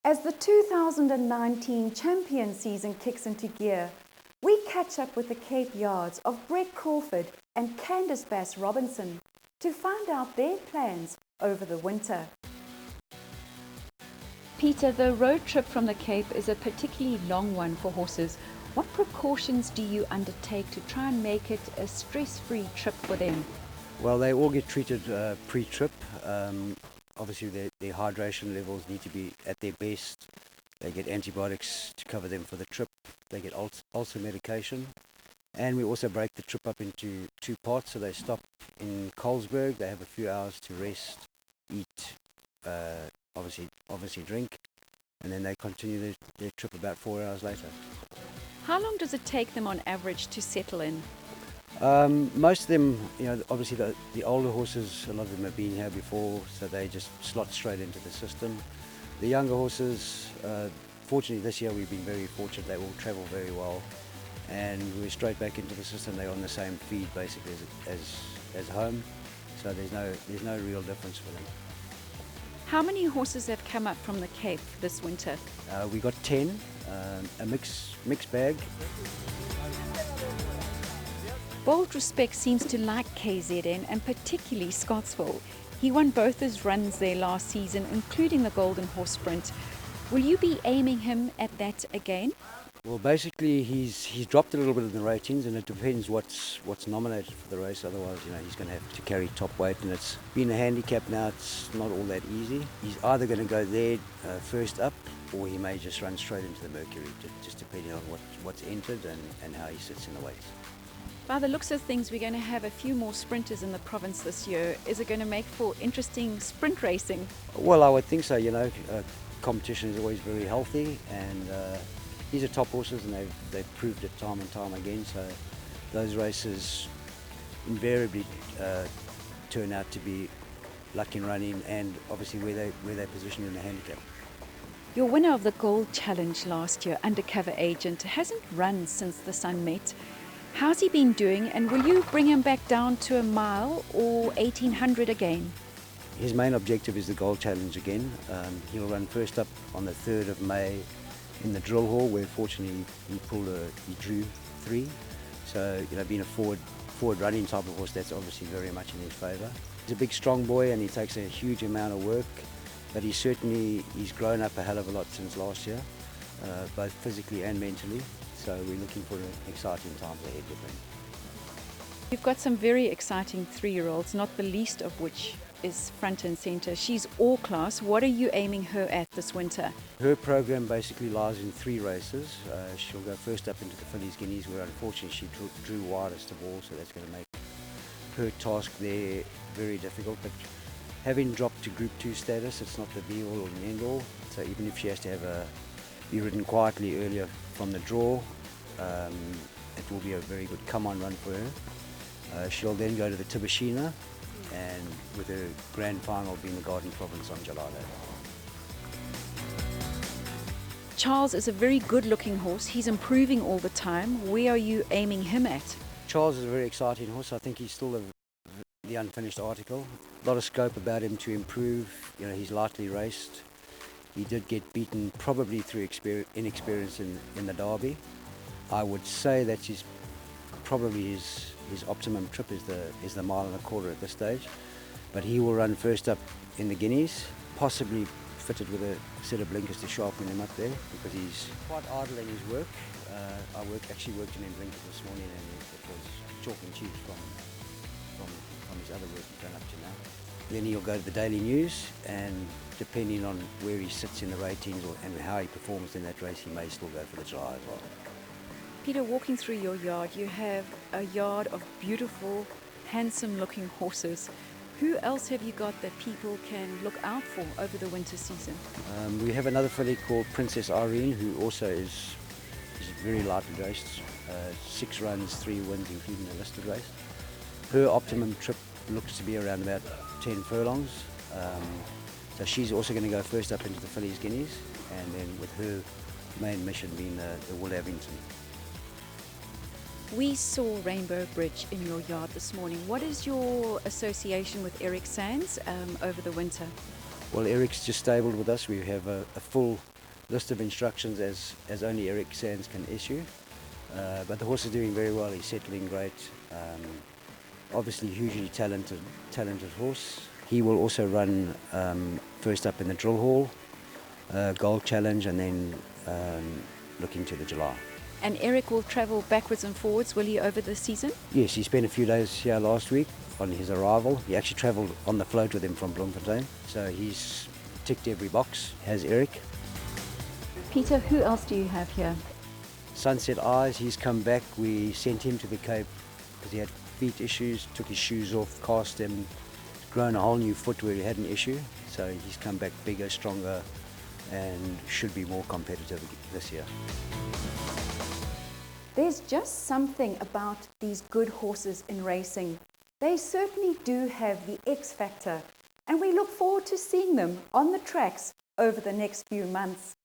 As the 2019 champion season kicks into gear, we catch up with the Cape Yards of Brett Crawford and Candice Bass Robinson to find out their plans over the winter. Peter, the road trip from the Cape is a particularly long one for horses. What precautions do you undertake to try and make it a stress-free trip for them? Well, they all get treated pre-trip. Obviously, their hydration levels need to be at their best. They get antibiotics to cover them for the trip. They get ulcer medication. And we also break the trip up into two parts. So they stop in Colesberg. They have a few hours to rest, eat, obviously drink. And then they continue their trip about 4 hours later. How long does it take them on average to settle in? Most of them, obviously the older horses, a lot of them have been here before, so they just slot straight into the system. The younger horses, fortunately this year we've been very fortunate, they all travel very well, and we're straight back into the system. They're on the same feed basically as home, so there's no real difference for them. How many horses have come up from the Cape this winter? We got 10, a mixed bag. Bold Respect seems to like KZN and particularly Scottsville. He won both his runs there last season, including the Golden Horse Sprint. Will you be aiming him at that again? Well, basically he's dropped a little bit in the ratings, and it depends what's nominated for the race. Otherwise, he's going to have to carry top weight, and it's been a handicap now. It's not all that easy. He's either going to go there first up, or he may just run straight into the Mercury, just depending on what's entered and how he sits in the weights. By the looks of things, we're going to have a few more sprinters in the province this year. Is it going to make for interesting sprint racing? Well, I would think so. Competition is always very healthy, and these are top horses, and they've proved it time and time again. So those races invariably turn out to be luck in running, and obviously where they position in the handicap. Your winner of the Gold Challenge last year, Undercover Agent, hasn't run since the sun met. How's he been doing, and will you bring him back down to a mile or 1800 again? His main objective is the Gold Challenge again. He'll run first up on the 3rd of May in the drill hall, where fortunately he drew 3. So being a forward running type of horse, that's obviously very much in his favour. He's a big strong boy, and he takes a huge amount of work, but he's grown up a hell of a lot since last year, both physically and mentally. So we're looking for exciting times ahead with him. You've got some very exciting 3-year-olds, not the least of which is front and centre. She's all class. What are you aiming her at this winter? Her program basically lies in 3 races. She'll go first up into the Fillies Guineas, where unfortunately she drew widest of all, so that's going to make her task there very difficult. But having dropped to Group 2 status, it's not the be-all or the end-all. So even if she has to be ridden quietly earlier from the draw, it will be a very good come-on run for her. She'll then go to the Tibashina, and with her grand final being the Garden Province on July 8th. Charles is a very good-looking horse. He's improving all the time. Where are you aiming him at? Charles is a very exciting horse. I think he's still the unfinished article. A lot of scope about him to improve. He's lightly raced. He did get beaten probably through inexperience in the Derby. I would say that probably his optimum trip is the 1.25 miles at this stage. But he will run first up in the Guineas, possibly fitted with a set of blinkers to sharpen him up there, because he's quite idle in his work. I actually worked in him blinkers this morning, and it was chalk and cheese from his other work he's done up to now. Then he'll go to the Daily News, and depending on where he sits in the ratings and how he performs in that race, he may still go for the July as well. Peter, walking through your yard, you have a yard of beautiful, handsome-looking horses. Who else have you got that people can look out for over the winter season? We have another filly called Princess Irene, who also is very lightly raced. 6 runs, 3 wins, including a listed race. Her optimum trip looks to be around about 10 furlongs. So she's also going to go first up into the Fillies Guineas, and then with her main mission being the Will Abington. We saw Rainbow Bridge in your yard this morning. What is your association with Eric Sands over the winter? Well, Eric's just stabled with us. We have a full list of instructions as only Eric Sands can issue. But the horse is doing very well. He's settling great. Obviously, hugely talented horse. He will also run first up in the drill hall, Gold Challenge, and then looking to the July. And Eric will travel backwards and forwards, will he, over the season? Yes, he spent a few days here last week on his arrival. He actually travelled on the float with him from Bloemfontein, so he's ticked every box, has Eric. Peter, who else do you have here? Sunset Eyes, he's come back. We sent him to the Cape because he had feet issues, took his shoes off, cast them, grown a whole new foot where he had an issue. So he's come back bigger, stronger, and should be more competitive this year. There's just something about these good horses in racing. They certainly do have the X factor, and we look forward to seeing them on the tracks over the next few months.